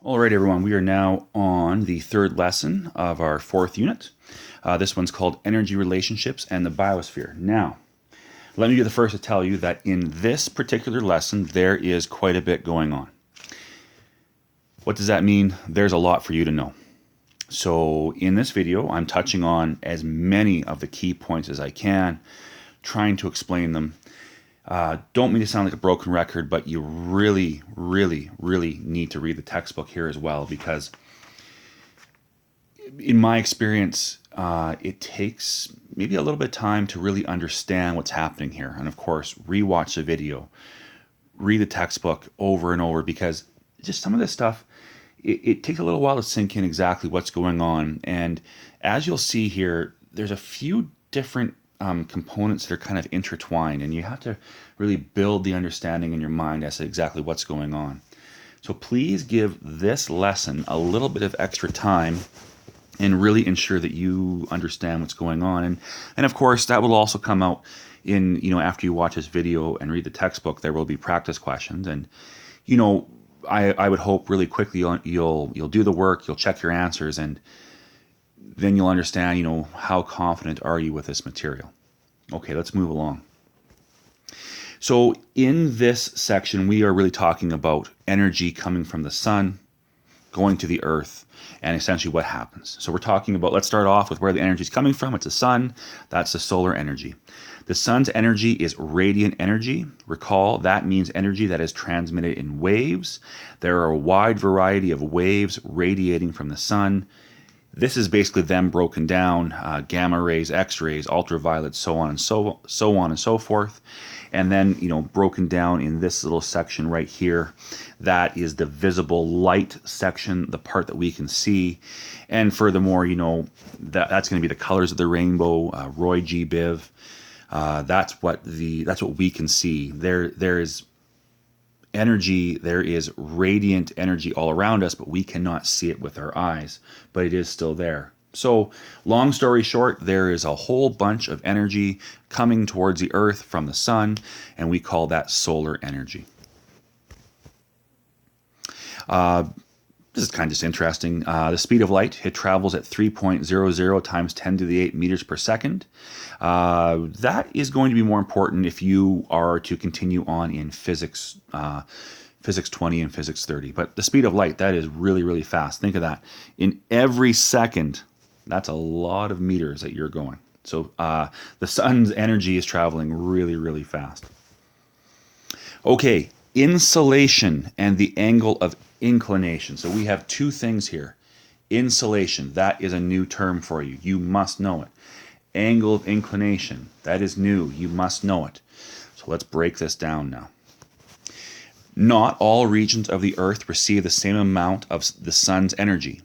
All right, everyone, we are now on the third lesson of our fourth unit. This one's called Energy Relationships and the Biosphere. Now, let me be the first to tell you that in this particular lesson, there is quite a bit going on. What does that mean? There's a lot for you to know. So in this video, I'm touching on as many of the key points as I can, trying to explain them. Don't mean to sound like a broken record, but you really, really, really need to read the textbook here as well, because in my experience, it takes maybe a little bit of time to really understand what's happening here. And of course, rewatch the video, read the textbook over and over, because just some of this stuff, it takes a little while to sink in exactly what's going on. And as you'll see here, there's a few different components that are kind of intertwined, and you have to really build the understanding in your mind as to exactly what's going on. So please give this lesson a little bit of extra time and really ensure that you understand what's going on. And of course, that will also come out in, after you watch this video and read the textbook, there will be practice questions. And, I would hope really quickly you'll do the work, you'll check your answers, and then you'll understand, how confident are you with this material. Okay, let's move along. So in this section, we are really talking about energy coming from the sun, going to the earth, and essentially what happens. So we're talking about, let's start off with where the energy is coming from. It's the sun. That's the solar energy. The sun's energy is radiant energy. Recall, that means energy that is transmitted in waves. There are a wide variety of waves radiating from the sun. This is basically them broken down, gamma rays, X-rays, ultraviolet, so on and so forth. And then, broken down in this little section right here, that is the visible light section, the part that we can see. And furthermore, that's going to be the colors of the rainbow, Roy G. Biv. That's what we can see. There is energy, there is radiant energy all around us, but we cannot see it with our eyes, but it is still there. So long story short, there is a whole bunch of energy coming towards the earth from the sun, and we call that solar energy. This is kind of just interesting. The speed of light, it travels at 3.00 times 10 to the 8 meters per second. That is going to be more important if you are to continue on in physics 20 and physics 30. But the speed of light, that is really, really fast. Think of that. In every second, that's a lot of meters that you're going. So the sun's energy is traveling really, really fast. Okay, insolation and the angle of inclination. So we have two things here. Insolation, that is a new term for you. You must know it. Angle of inclination, that is new. You must know it. So let's break this down now. Not all regions of the earth receive the same amount of the sun's energy.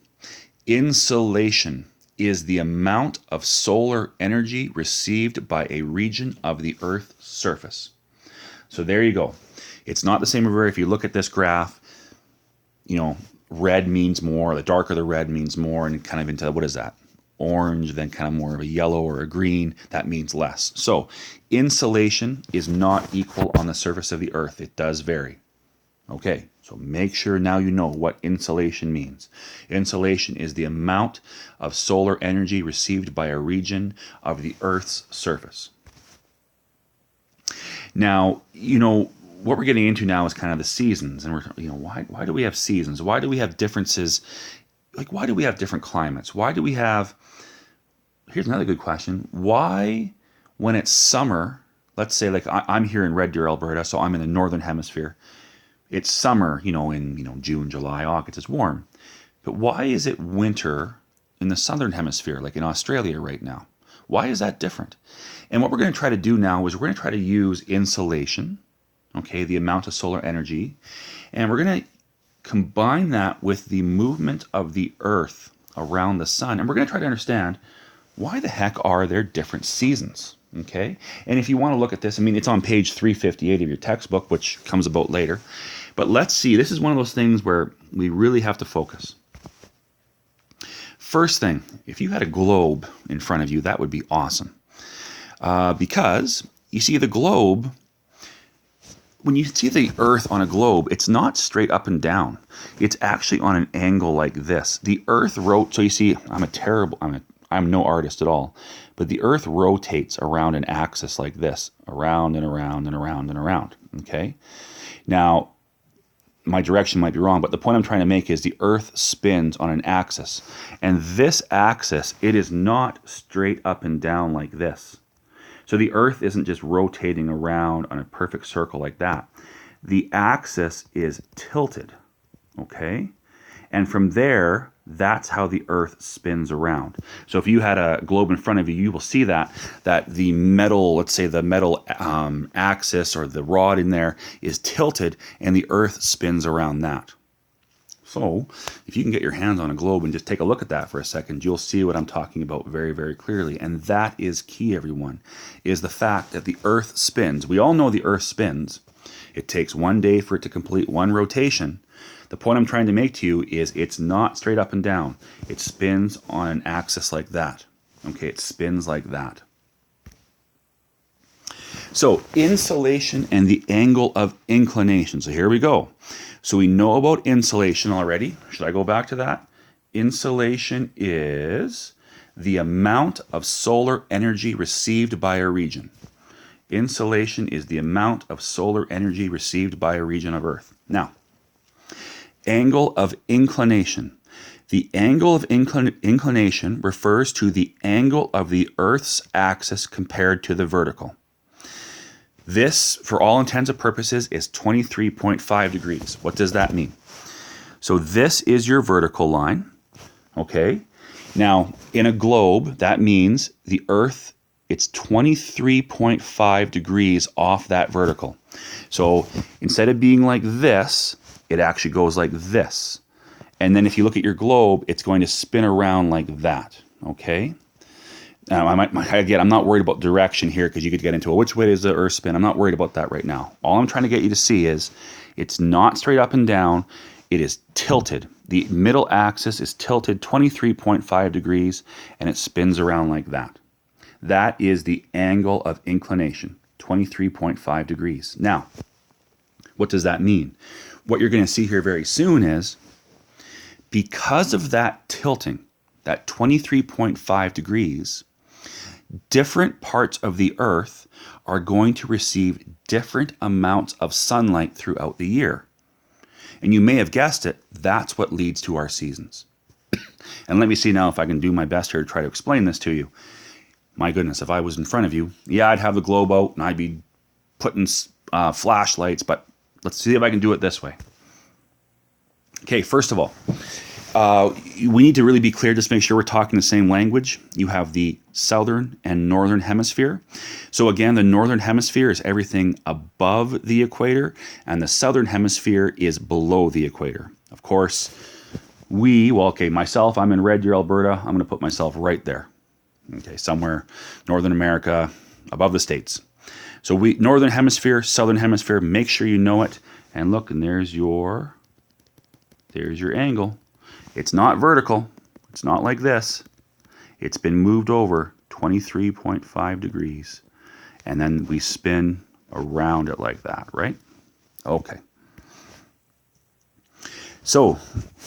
Insolation is the amount of solar energy received by a region of the earth's surface. So there you go. It's not the same everywhere. If you look at this graph, red means more, the darker the red means more, and kind of into, what is that? Orange, then kind of more of a yellow or a green, that means less. So insolation is not equal on the surface of the earth. It does vary. Okay, so make sure now you know what insolation means. Insolation is the amount of solar energy received by a region of the earth's surface. Now, what we're getting into now is kind of the seasons, and why do we have seasons? Why do we have differences? Like, why do we have different climates? Why do we have, here's another good question. Why, when it's summer, let's say like I'm here in Red Deer, Alberta, so I'm in the northern hemisphere. It's summer, in June, July, August, it's warm. But why is it winter in the southern hemisphere, like in Australia right now? Why is that different? And what we're going to try to do now is we're going to try to use insolation, okay, the amount of solar energy, and we're going to combine that with the movement of the earth around the sun, and we're going to try to understand why the heck are there different seasons, okay? And if you want to look at this, it's on page 358 of your textbook, which comes about later, but let's see, this is one of those things where we really have to focus. First thing, if you had a globe in front of you, that would be awesome, because you see the globe, when you see the Earth on a globe, it's not straight up and down. It's actually on an angle like this. The Earth so you see, I'm no artist at all, but the Earth rotates around an axis like this, around and around and around and around, okay? Now, my direction might be wrong, but the point I'm trying to make is the Earth spins on an axis. And this axis, it is not straight up and down like this. So the Earth isn't just rotating around on a perfect circle like that. The axis is tilted, okay? And from there, that's how the Earth spins around. So if you had a globe in front of you, you will see that the metal, let's say the metal axis or the rod in there is tilted and the Earth spins around that. So if you can get your hands on a globe and just take a look at that for a second, you'll see what I'm talking about very, very clearly. And that is key, everyone, is the fact that the Earth spins. We all know the Earth spins. It takes 1 day for it to complete one rotation. The point I'm trying to make to you is it's not straight up and down. It spins on an axis like that. Okay, it spins like that. So insulation and the angle of inclination. So here we go. So we know about insulation already. Should I go back to that? Insulation is the amount of solar energy received by a region. Insolation is the amount of solar energy received by a region of Earth. Now, angle of inclination. The angle of inclination refers to the angle of the Earth's axis compared to the vertical. This, for all intents and purposes, is 23.5 degrees. What does that mean? So this is your vertical line, okay? Now, in a globe, that means the Earth, it's 23.5 degrees off that vertical. So instead of being like this, it actually goes like this. And then if you look at your globe, it's going to spin around like that, okay? Now, I'm not worried about direction here because you could get into which way does the Earth spin. I'm not worried about that right now. All I'm trying to get you to see is it's not straight up and down. It is tilted. The middle axis is tilted 23.5 degrees and it spins around like that. That is the angle of inclination, 23.5 degrees. Now, what does that mean? What you're going to see here very soon is because of that tilting, that 23.5 degrees, different parts of the Earth are going to receive different amounts of sunlight throughout the year. And you may have guessed it, that's what leads to our seasons. And let me see now if I can do my best here to try to explain this to you. My goodness, if I was in front of you, yeah, I'd have the globe out and I'd be putting flashlights, but let's see if I can do it this way. Okay, first of all, we need to really be clear, just make sure we're talking the same language. You have the southern and northern hemisphere. So again, the northern hemisphere is everything above the equator, and the southern hemisphere is below the equator. Of course, myself, I'm in Red Deer, Alberta. I'm going to put myself right there. Okay, somewhere Northern America, above the States. So northern hemisphere, southern hemisphere, make sure you know it. And look, and there's your angle. It's not vertical. It's not like this. It's been moved over 23.5 degrees. And then we spin around it like that, right? Okay. So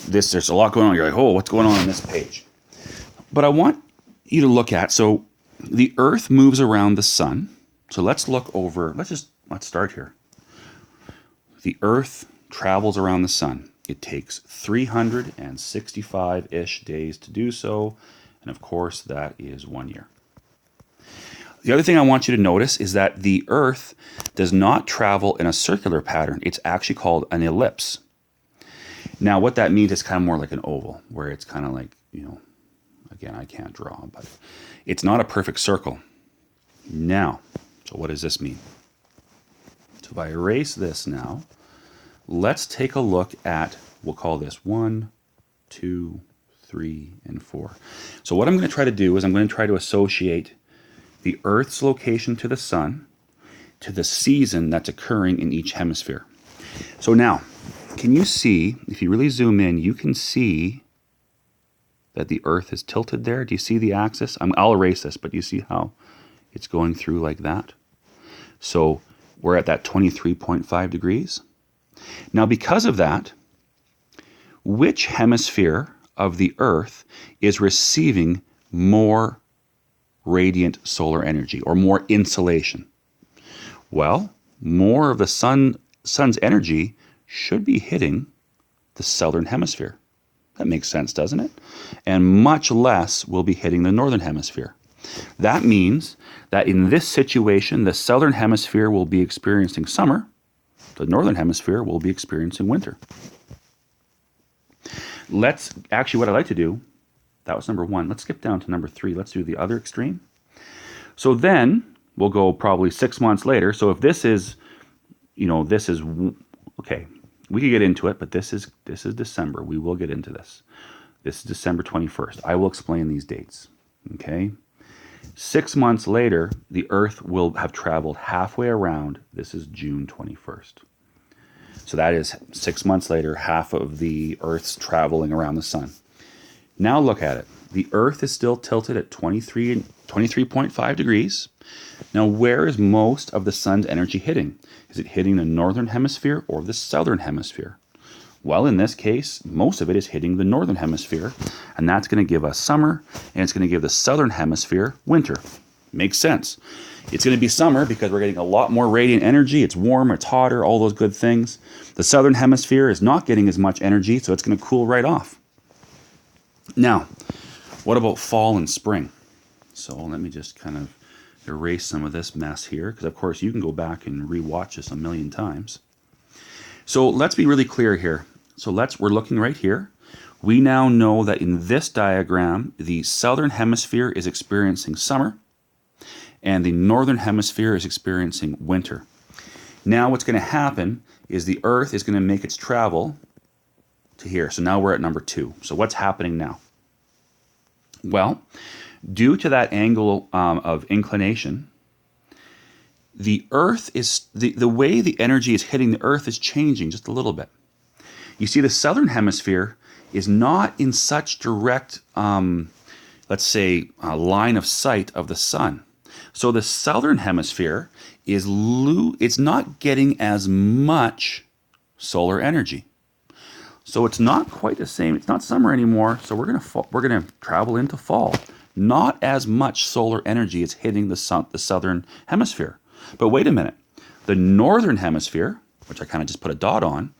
there's a lot going on. You're like, oh, what's going on this page? But I want you to look at, so the Earth moves around the sun. So let's look over, let's start here. The Earth travels around the sun. It takes 365-ish days to do so. And of course, that is 1 year. The other thing I want you to notice is that the Earth does not travel in a circular pattern. It's actually called an ellipse. Now, what that means is kind of more like an oval, where it's kind of like, again, I can't draw, but it's not a perfect circle. Now, so what does this mean? So if I erase this now, let's take a look at, we'll call this 1, 2, 3, and 4. So what I'm going to try to do is I'm going to try to associate the Earth's location to the sun to the season that's occurring in each hemisphere. So now, can you see, if you really zoom in, you can see that the Earth is tilted there. Do you see the axis? I'll erase this, but do you see how it's going through like that? So We're at that 23.5 degrees. Now, because of that, which hemisphere of the Earth is receiving more radiant solar energy or more insolation? Well, more of the sun's energy should be hitting the southern hemisphere. That makes sense, doesn't it? And much less will be hitting the northern hemisphere. That means that in this situation, the southern hemisphere will be experiencing summer, the northern hemisphere will be experiencing winter. Actually, what I'd like to do, that was number 1. Let's skip down to number 3. Let's do the other extreme. So then we'll go probably 6 months later. So if this is, okay, we could get into it, but this is December. We will get into this. This is December 21st. I will explain these dates, okay? 6 months later, the Earth will have traveled halfway around. This is June 21st. So that is 6 months later, half of the Earth's traveling around the sun. Now look at it. The Earth is still tilted at 23.5 degrees. Now, where is most of the sun's energy hitting? Is it hitting the northern hemisphere or the southern hemisphere? Well, in this case, most of it is hitting the northern hemisphere, and that's going to give us summer, and it's going to give the southern hemisphere winter. Makes sense. It's going to be summer because we're getting a lot more radiant energy. It's warmer, it's hotter, all those good things. The southern hemisphere is not getting as much energy, so it's going to cool right off. Now, what about fall and spring? So let me just kind of erase some of this mess here, because of course you can go back and rewatch this a million times. So let's be really clear here. So we're looking right here. We now know that in this diagram, the southern hemisphere is experiencing summer and the northern hemisphere is experiencing winter. Now what's going to happen is the Earth is going to make its travel to here. So now we're at number 2. So what's happening now? Well, due to that angle of inclination, the Earth is, the way the energy is hitting the Earth is changing just a little bit. You see, the southern hemisphere is not in such direct, let's say, line of sight of the sun. So the southern hemisphere is it's not getting as much solar energy. So it's not quite the same. It's not summer anymore. So we're gonna travel into fall. Not as much solar energy is hitting the southern hemisphere. But wait a minute. The northern hemisphere, which I kind of just put a dot on,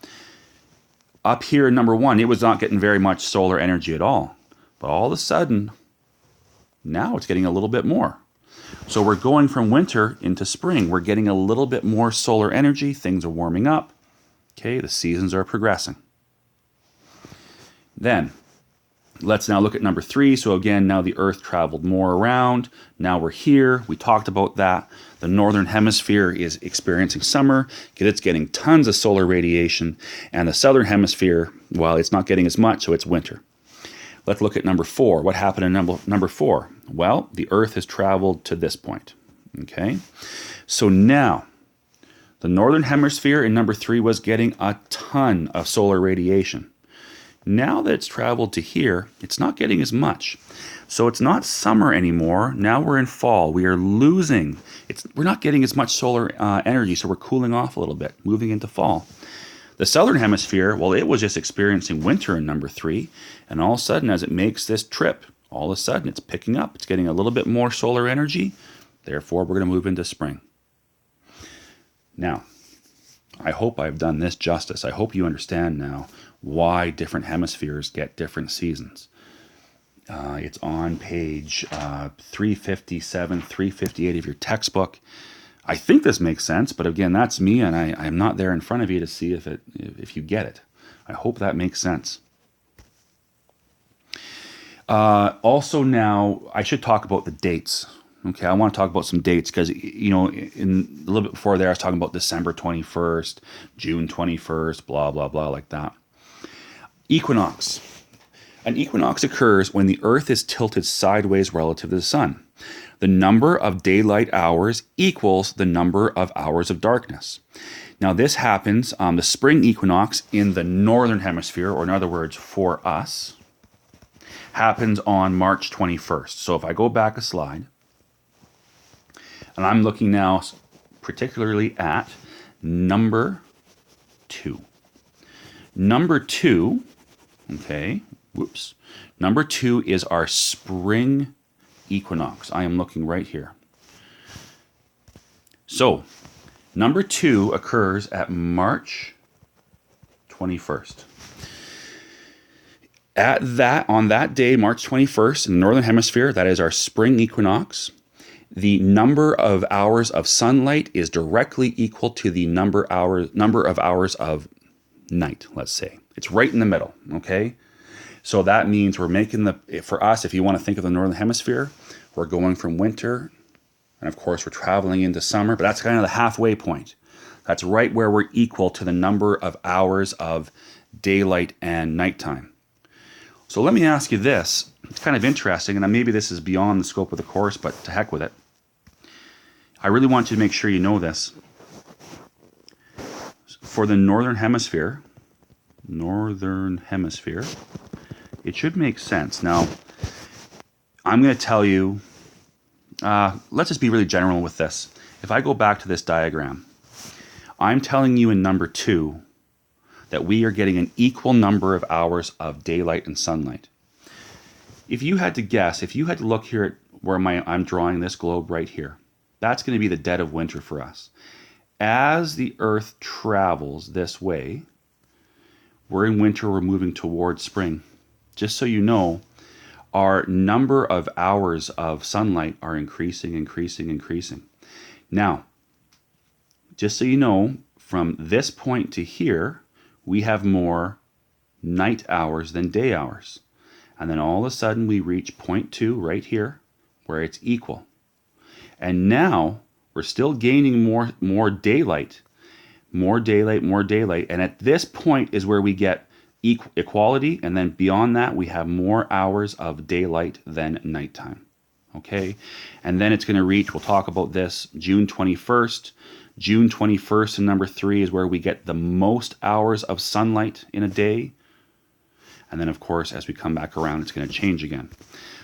up here in number 1, it was not getting very much solar energy at all. But all of a sudden, now it's getting a little bit more. So we're going from winter into spring. We're getting a little bit more solar energy. Things are warming up. Okay, the seasons are progressing. Then, let's now look at number 3. So again, now the Earth traveled more around. Now we're here. We talked about that. The northern hemisphere is experiencing summer. It's getting tons of solar radiation. And the southern hemisphere, well, it's not getting as much, so it's winter. Let's look at number 4. What happened in number 4? Well, the Earth has traveled to this point. Okay? So now, the northern hemisphere in number 3 was getting a ton of solar radiation. Now that it's traveled to here, it's not getting as much. So it's not summer anymore. Now we're in fall. We are losing. We're not getting as much solar energy, so we're cooling off a little bit, moving into fall. The southern hemisphere, well, it was just experiencing winter in number 3, and all of a sudden, as it makes this trip, all of a sudden it's picking up. It's getting a little bit more solar energy. Therefore, we're going to move into spring. Now, I hope I've done this justice. I hope you understand now why different hemispheres get different seasons. It's on page 357, 358 of your textbook. I think this makes sense, but again, that's me, and I'm not there in front of you to see if you get it. I hope that makes sense. Also now, I should talk about the dates. Okay, I want to talk about some dates because, in a little bit before there, I was talking about December 21st, June 21st, blah, blah, blah, like that. Equinox. An equinox occurs when the Earth is tilted sideways relative to the sun. The number of daylight hours equals the number of hours of darkness. Now, this happens, the spring equinox in the northern hemisphere, or in other words, for us, happens on March 21st. So if I go back a slide, and I'm looking now particularly at number 2. Number 2, okay, whoops. Number 2 is our spring equinox. I am looking right here. So, number 2 occurs at March 21st. On that day, March 21st, in the Northern Hemisphere, that is our spring equinox. The number of hours of sunlight is directly equal to the number of hours of night, let's say. It's right in the middle, okay? So that means we're making for us, if you want to think of the Northern Hemisphere, we're going from winter, and of course we're traveling into summer, but that's kind of the halfway point. That's right where we're equal to the number of hours of daylight and nighttime. So let me ask you this. It's kind of interesting, and maybe this is beyond the scope of the course, but to heck with it. I really want you to make sure you know this. For the Northern Hemisphere, it should make sense. Now, I'm going to tell you, let's just be really general with this. If I go back to this diagram, I'm telling you in number 2 that we are getting an equal number of hours of daylight and sunlight. If you had to guess, if you had to look here at where I'm drawing this globe right here, that's going to be the dead of winter for us. As the Earth travels this way, we're in winter, we're moving towards spring. Just so you know, our number of hours of sunlight are increasing. Now, just so you know, from this point to here, we have more night hours than day hours. And then all of a sudden we reach point 2 right here where it's equal. And now we're still gaining more daylight. And at this point is where we get equality. And then beyond that, we have more hours of daylight than nighttime. Okay. And then it's going to reach, we'll talk about this, June 21st. June 21st and number 3 is where we get the most hours of sunlight in a day. And then, of course, as we come back around, it's going to change again.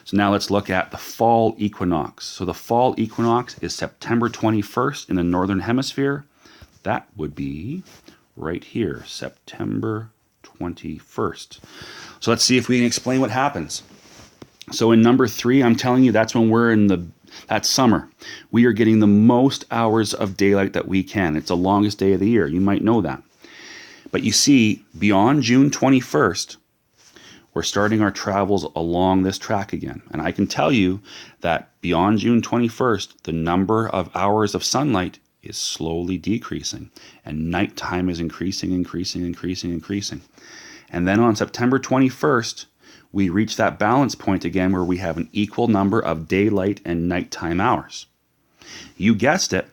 So now let's look at the fall equinox. So the fall equinox is September 21st in the Northern Hemisphere. That would be right here, September 21st. So let's see if we can explain what happens. So in number 3, I'm telling you that's when we're in that's summer. We are getting the most hours of daylight that we can. It's the longest day of the year. You might know that. But you see, beyond June 21st, we're starting our travels along this track again. And I can tell you that beyond June 21st, the number of hours of sunlight is slowly decreasing. And nighttime is increasing. And then on September 21st, we reach that balance point again where we have an equal number of daylight and nighttime hours. You guessed it,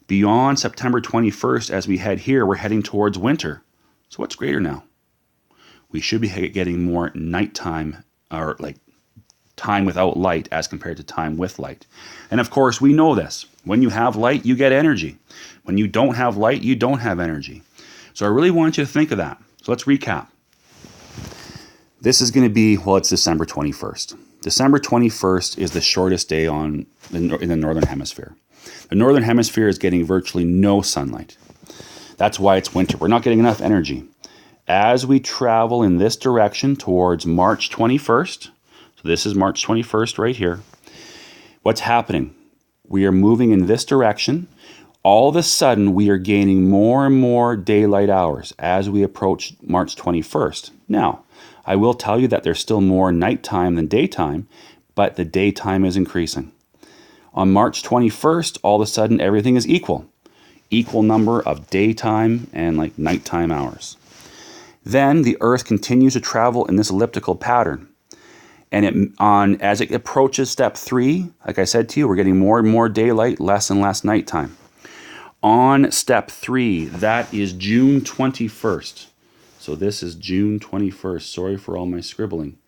beyond September 21st, as we head here, we're heading towards winter. So what's greater now? We should be getting more nighttime, or like time without light as compared to time with light. And of course, we know this. When you have light, you get energy. When you don't have light, you don't have energy. So I really want you to think of that. So let's recap. This is going to be, it's December 21st. December 21st is the shortest day in the Northern Hemisphere. The Northern Hemisphere is getting virtually no sunlight. That's why it's winter. We're not getting enough energy. As we travel in this direction towards March 21st, so this is March 21st right here, what's happening? We are moving in this direction. All of a sudden, we are gaining more and more daylight hours as we approach March 21st. Now, I will tell you that there's still more nighttime than daytime, but the daytime is increasing. On March 21st, all of a sudden, everything is equal. Equal number of daytime and like nighttime hours. Then the Earth continues to travel in this elliptical pattern. And as it approaches step 3, like I said to you, we're getting more and more daylight, less and less nighttime. On step 3, that is June 21st. So this is June 21st. Sorry for all my scribbling.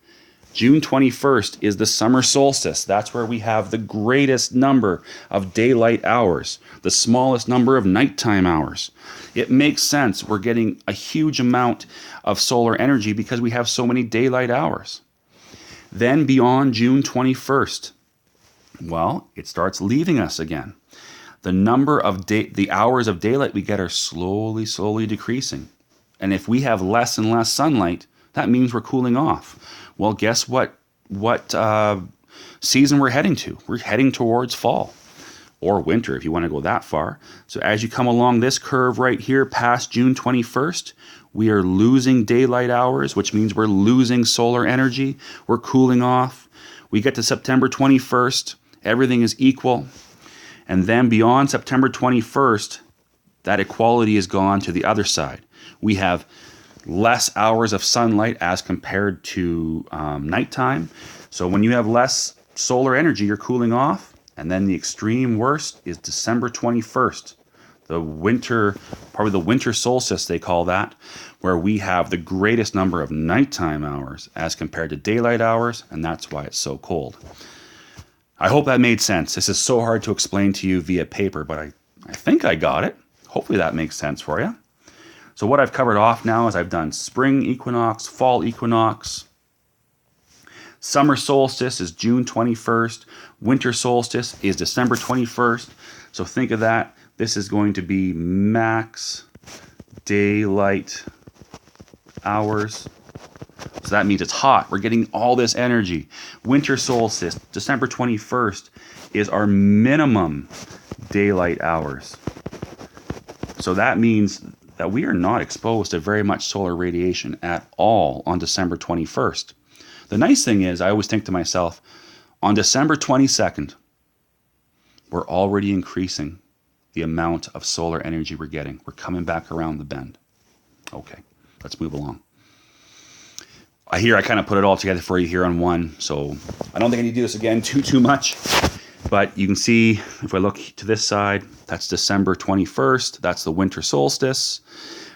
June 21st is the summer solstice. That's where we have the greatest number of daylight hours, the smallest number of nighttime hours. It makes sense. We're getting a huge amount of solar energy because we have so many daylight hours. Then beyond June 21st, it starts leaving us again. the the hours of daylight we get are slowly decreasing. And if we have less and less sunlight, that means we're cooling off. Well, guess what season we're heading to? We're heading towards fall or winter if you want to go that far. So as you come along this curve right here past June 21st, we are losing daylight hours, which means we're losing solar energy. We're cooling off. We get to September 21st, everything is equal. And then beyond September 21st, that equality is gone to the other side. We have less hours of sunlight as compared to nighttime. So when you have less solar energy, you're cooling off. And then the extreme worst is December 21st, the winter, probably the winter solstice they call that, where we have the greatest number of nighttime hours as compared to daylight hours, and that's why it's so cold. I hope that made sense. This is so hard to explain to you via paper, but I think I got it. Hopefully that makes sense for you. So what I've covered off now is I've done spring equinox, fall equinox. Summer solstice is June 21st. Winter solstice is December 21st. So think of that. This is going to be max daylight hours. So that means it's hot. We're getting all this energy. Winter solstice, December 21st, is our minimum daylight hours. So that means that we are not exposed to very much solar radiation at all on December 21st. The nice thing is, I always think to myself, on December 22nd, we're already increasing the amount of solar energy we're getting. We're coming back around the bend. Okay, let's move along. I kind of put it all together for you here on one, so I don't think I need to do this again too much. But you can see, if I look to this side, that's December 21st. That's the winter solstice.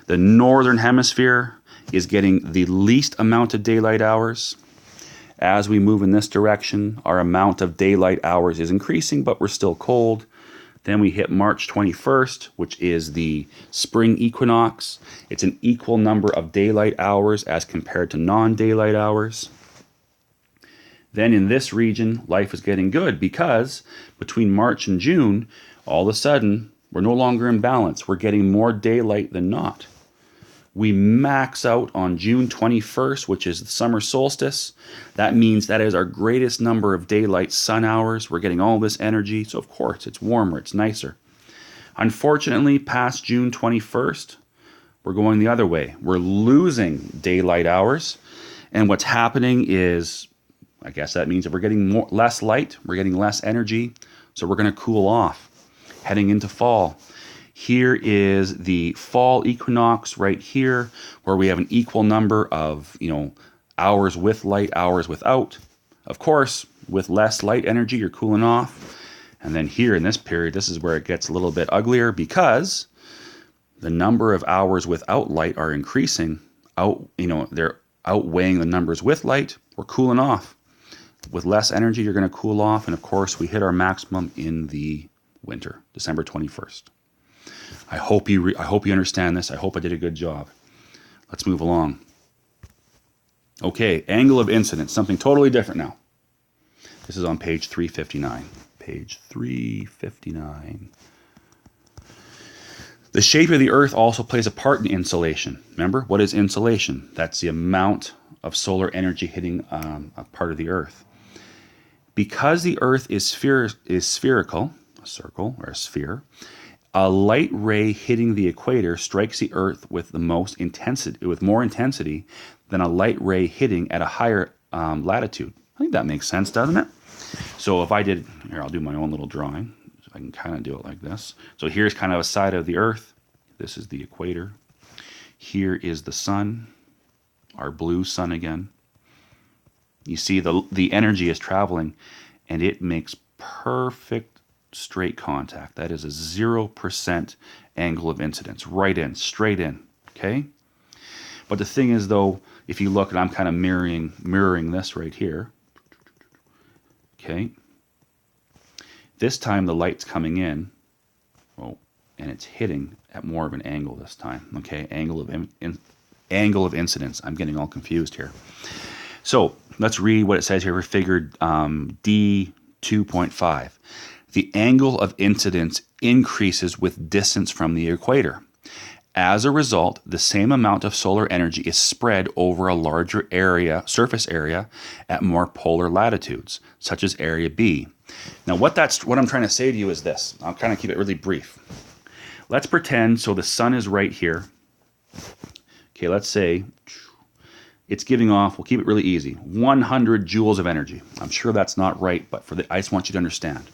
The northern hemisphere is getting the least amount of daylight hours. As we move in this direction, our amount of daylight hours is increasing, but we're still cold. Then we hit March 21st, which is the spring equinox. It's an equal number of daylight hours as compared to non-daylight hours. Then in this region, life is getting good because between March and June, all of a sudden, we're no longer in balance. We're getting more daylight than not. We max out on June 21st, which is the summer solstice. That means that is our greatest number of daylight sun hours. We're getting all this energy. So, of course, it's warmer, it's nicer. Unfortunately, past June 21st, we're going the other way. We're losing daylight hours. And what's happening is, I guess that means that we're getting less light, we're getting less energy. So we're going to cool off, heading into fall. Here is the fall equinox right here, where we have an equal number of, hours with light, hours without. Of course, with less light energy, you're cooling off. And then here in this period, this is where it gets a little bit uglier because the number of hours without light are increasing. They're outweighing the numbers with light. We're cooling off. With less energy, you're going to cool off. And of course, we hit our maximum in the winter, December 21st. I hope you understand this. I hope I did a good job. Let's move along. Okay, angle of incidence, something totally different now. This is on page 359. Page 359. The shape of the Earth also plays a part in insolation. Remember, what is insolation? That's the amount of solar energy hitting a part of the Earth. Because the Earth is spherical, a circle or a sphere, a light ray hitting the equator strikes the Earth with more intensity than a light ray hitting at a higher latitude. I think that makes sense, doesn't it? So if I did, here, I'll do my own little drawing. So I can kind of do it like this. So here's kind of a side of the Earth. This is the equator. Here is the sun, our blue sun again. You see the energy is traveling, and it makes perfect straight contact. That is a 0% angle of incidence. Right in, straight in, okay? But the thing is, though, if you look, and I'm kind of mirroring this right here, okay? This time the light's coming in, and it's hitting at more of an angle this time, okay? Angle of incidence. I'm getting all confused here. So let's read what it says here for figure D 2.5. the angle of incidence increases with distance from the equator. As a result, the same amount of solar energy is spread over a larger surface area at more polar latitudes, such as area B. Now, what I'm trying to say to you is this. I'll kind of keep it really brief. Let's pretend, so the sun is right here. Okay, let's say it's giving off, we'll keep it really easy, 100 joules of energy. I'm sure that's not right, but I just want you to understand.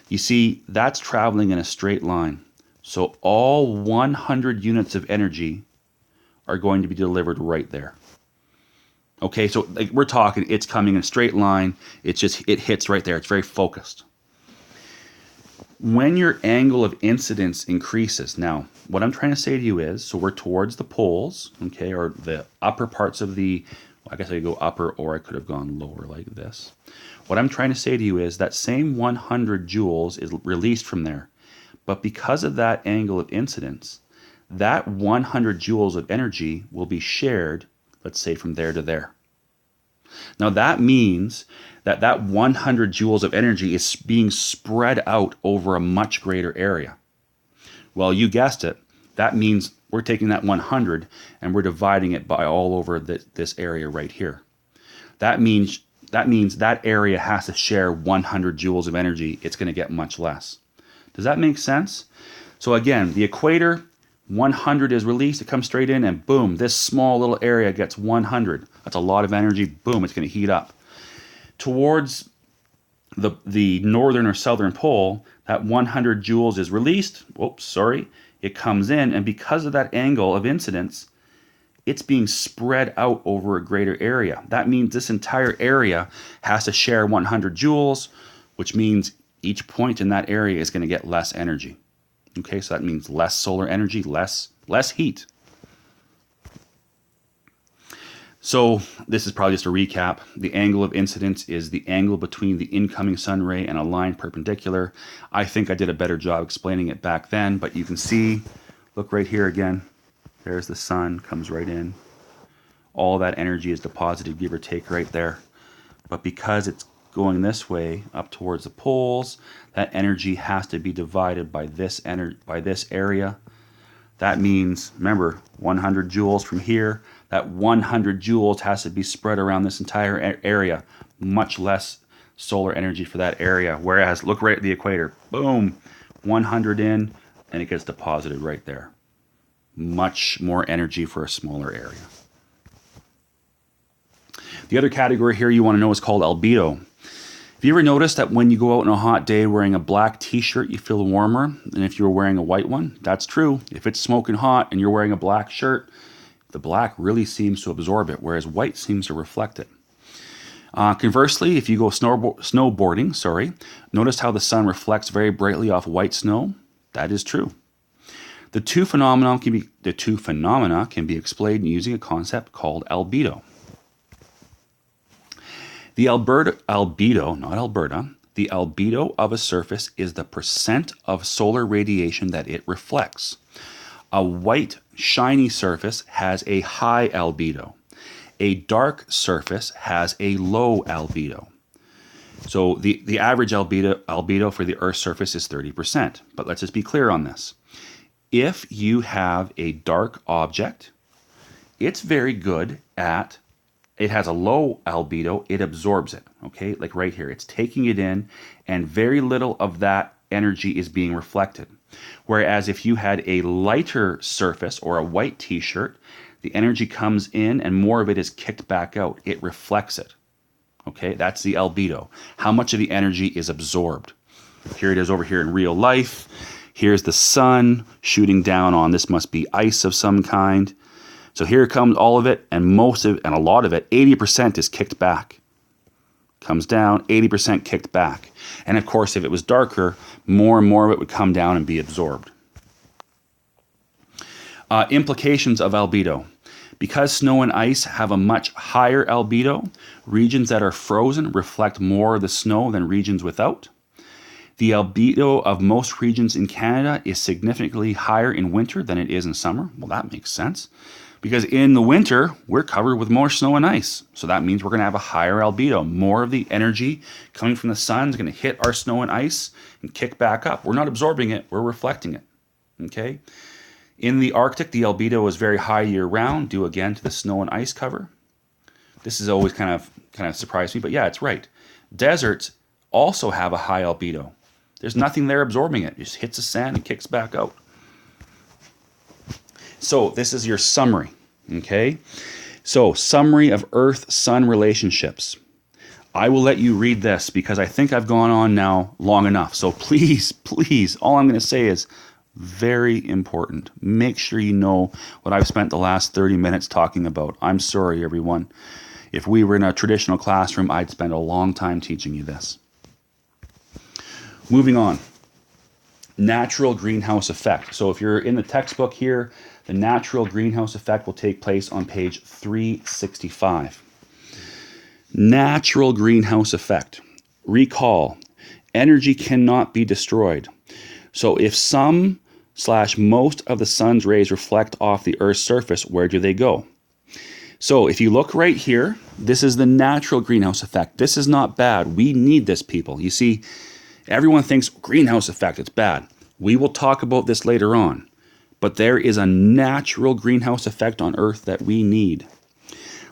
You see, that's traveling in a straight line. So all 100 units of energy are going to be delivered right there. Okay, so like we're talking, it's coming in a straight line. It hits right there. It's very focused. When your angle of incidence increases, now what I'm trying to say to you is, so we're towards the poles, okay, or the upper parts of I guess I could go upper, or I could have gone lower like this. What I'm trying to say to you is that same 100 joules is released from there. But because of that angle of incidence, that 100 joules of energy will be shared, let's say from there to there. Now that means that 100 joules of energy is being spread out over a much greater area. Well, you guessed it. That means we're taking that 100 and we're dividing it by all over this area right here. That means that area has to share 100 joules of energy. It's going to get much less. Does that make sense? So again, the equator, 100 is released, it comes straight in, and boom, this small little area gets 100. That's a lot of energy. Boom, it's going to heat up. Towards the northern or southern pole, that 100 joules is released. Oops, sorry. It comes in, and because of that angle of incidence, it's being spread out over a greater area. That means this entire area has to share 100 joules, which means each point in that area is going to get less energy. Okay, so that means less solar energy, less heat. So this is probably just a recap. The angle of incidence is the angle between the incoming sun ray and a line perpendicular. I think I did a better job explaining it back then, but you can see, look right here again. There's the sun, comes right in. All that energy is deposited, give or take, right there. But because it's going this way up towards the poles, that energy has to be divided by this area. That means, remember, 100 joules from here. That 100 joules has to be spread around this entire area. Much less solar energy for that area. Whereas, look right at the equator. Boom, 100 in, and it gets deposited right there. Much more energy for a smaller area. The other category here you want to know is called albedo. Have you ever noticed that when you go out on a hot day wearing a black t-shirt, you feel warmer than if you were wearing a white one? That's true. If it's smoking hot and you're wearing a black shirt, the black really seems to absorb it, whereas white seems to reflect it. Conversely, if you go snowboarding, notice how the sun reflects very brightly off white snow? That is true. The two phenomena can be explained using a concept called albedo. The albedo of a surface is the percent of solar radiation that it reflects. A white, shiny surface has a high albedo. A dark surface has a low albedo. So the average albedo for the Earth's surface is 30%. But let's just be clear on this. If you have a dark object, it's very good at, it has a low albedo, it absorbs it, okay? Like right here, it's taking it in, and very little of that energy is being reflected. Whereas if you had a lighter surface or a white t-shirt, the energy comes in and more of it is kicked back out. It reflects it, okay? That's the albedo. How much of the energy is absorbed? Here it is over here in real life. Here's the sun shooting down on, this must be ice of some kind. So here comes all of it, and most of it, and a lot of it, 80% is kicked back. Comes down, 80% kicked back. And of course, if it was darker, more and more of it would come down and be absorbed. Implications of albedo. Because snow and ice have a much higher albedo, regions that are frozen reflect more of the snow than regions without. The albedo of most regions in Canada is significantly higher in winter than it is in summer. Well, that makes sense. Because in the winter, we're covered with more snow and ice. So that means we're going to have a higher albedo. More of the energy coming from the sun is going to hit our snow and ice and kick back up. We're not absorbing it, we're reflecting it. Okay? In the Arctic, the albedo is very high year-round, due again to the snow and ice cover. This has always kind of surprised me, but yeah, it's right. Deserts also have a high albedo. There's nothing there absorbing it. It just hits the sand and kicks back out. So this is your summary, okay? So summary of Earth-Sun relationships. I will let you read this because I think I've gone on now long enough. So please, please, all I'm going to say is very important. Make sure you know what I've spent the last 30 minutes talking about. I'm sorry, everyone. If we were in a traditional classroom, I'd spend a long time teaching you this. Moving on. Natural greenhouse effect. So if you're in the textbook here, the natural greenhouse effect will take place on page 365. Natural greenhouse effect. Recall, energy cannot be destroyed. So if some/most of the sun's rays reflect off the Earth's surface, where do they go? So if you look right here, this is the natural greenhouse effect. This is not bad. We need this, people. You see, everyone thinks greenhouse effect, it's bad. We will talk about this later on. But there is a natural greenhouse effect on Earth that we need.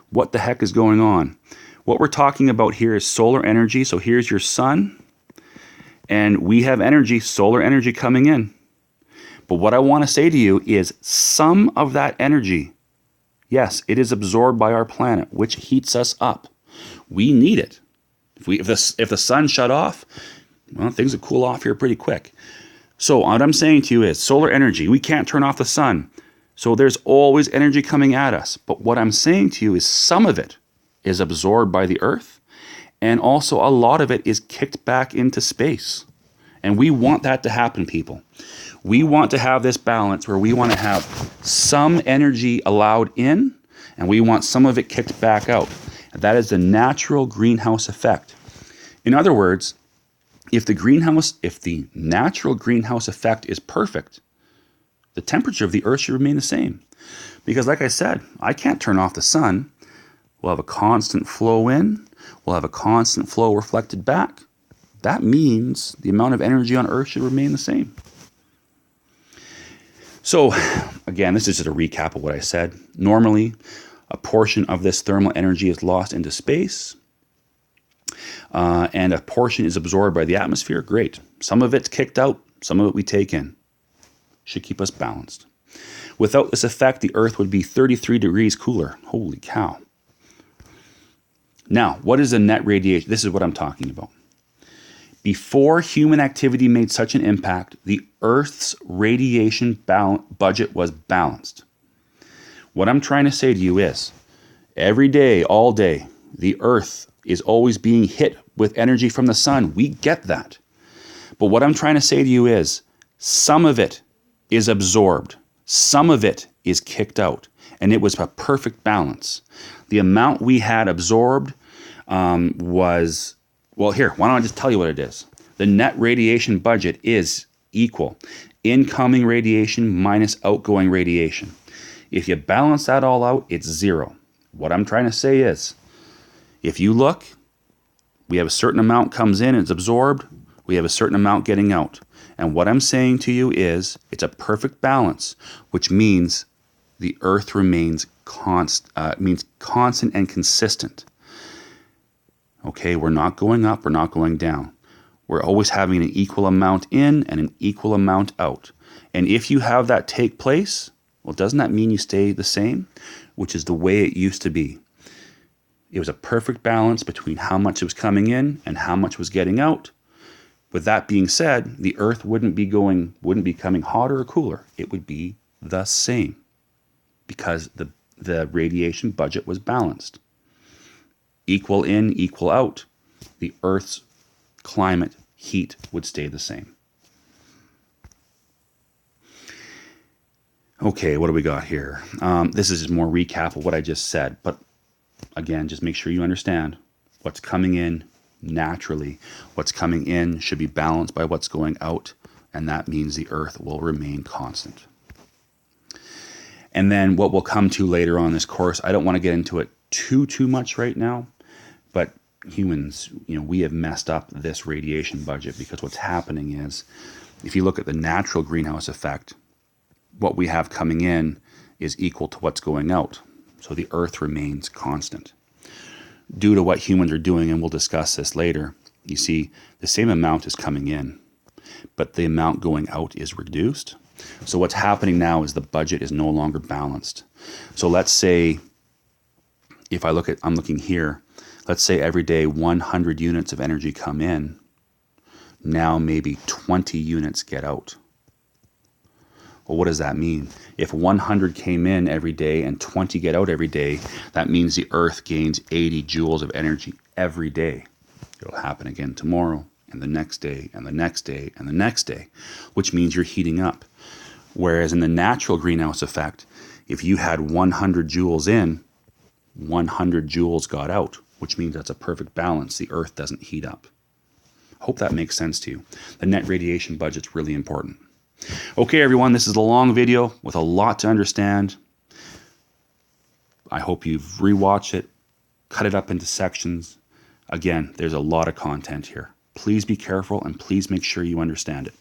What the heck is going on? What we're talking about here is solar energy. So here's your sun. And we have energy, solar energy coming in. But what I want to say to you is some of that energy, yes, it is absorbed by our planet, which heats us up. We need it. If the sun shut off, well, things would cool off here pretty quick. So what I'm saying to you is solar energy, we can't turn off the sun. So there's always energy coming at us. But what I'm saying to you is some of it is absorbed by the Earth, and also a lot of it is kicked back into space. And we want that to happen, people. We want to have this balance where we want to have some energy allowed in, and we want some of it kicked back out. And that is the natural greenhouse effect. In other words, if the natural greenhouse effect is perfect, the temperature of the Earth should remain the same. Because like I said, I can't turn off the sun. We'll have a constant flow in. We'll have a constant flow reflected back. That means the amount of energy on Earth should remain the same. So again, this is just a recap of what I said. Normally, a portion of this thermal energy is lost into space. And a portion is absorbed by the atmosphere. Great. Some of it's kicked out. Some of it we take in. Should keep us balanced. Without this effect, the Earth would be 33 degrees cooler. Holy cow. Now, what is the net radiation? This is what I'm talking about. Before human activity made such an impact, the Earth's radiation budget was balanced. What I'm trying to say to you is, every day, all day, the Earth is always being hit with energy from the sun. We get that. But what I'm trying to say to you is, some of it is absorbed. Some of it is kicked out. And it was a perfect balance. The amount we had absorbed was, well, here, why don't I just tell you what it is? The net radiation budget is equal. Incoming radiation minus outgoing radiation. If you balance that all out, it's zero. What I'm trying to say is, if you look, we have a certain amount comes in, it's absorbed. We have a certain amount getting out. And what I'm saying to you is, it's a perfect balance, which means the Earth remains constant and consistent. Okay, we're not going up, we're not going down. We're always having an equal amount in and an equal amount out. And if you have that take place, well, doesn't that mean you stay the same? Which is the way it used to be. It was a perfect balance between how much was coming in and how much was getting out. With that being said, the Earth wouldn't be becoming hotter or cooler. It would be the same because the radiation budget was balanced. Equal in, equal out. The Earth's climate, heat would stay the same. Okay, what do we got here? This is just more recap of what I just said, but again, just make sure you understand what's coming in naturally. What's coming in should be balanced by what's going out, and that means the Earth will remain constant. And then what we'll come to later on in this course, I don't want to get into it too much right now, but humans, we have messed up this radiation budget, because what's happening is, if you look at the natural greenhouse effect, what we have coming in is equal to what's going out. So the Earth remains constant. Due to what humans are doing, and we'll discuss this later, you see the same amount is coming in, but the amount going out is reduced. So what's happening now is the budget is no longer balanced. So let's say, I'm looking here, let's say every day 100 units of energy come in. Now maybe 20 units get out. Well, what does that mean? If 100 came in every day and 20 get out every day, that means the Earth gains 80 joules of energy every day. It'll happen again tomorrow, and the next day, and the next day, and the next day, which means you're heating up. Whereas in the natural greenhouse effect, if you had 100 joules in, 100 joules got out, which means that's a perfect balance. The Earth doesn't heat up. Hope that makes sense to you. The net radiation budget's really important. Okay, everyone, this is a long video with a lot to understand. I hope you've rewatched it, cut it up into sections. Again, there's a lot of content here. Please be careful, and please make sure you understand it.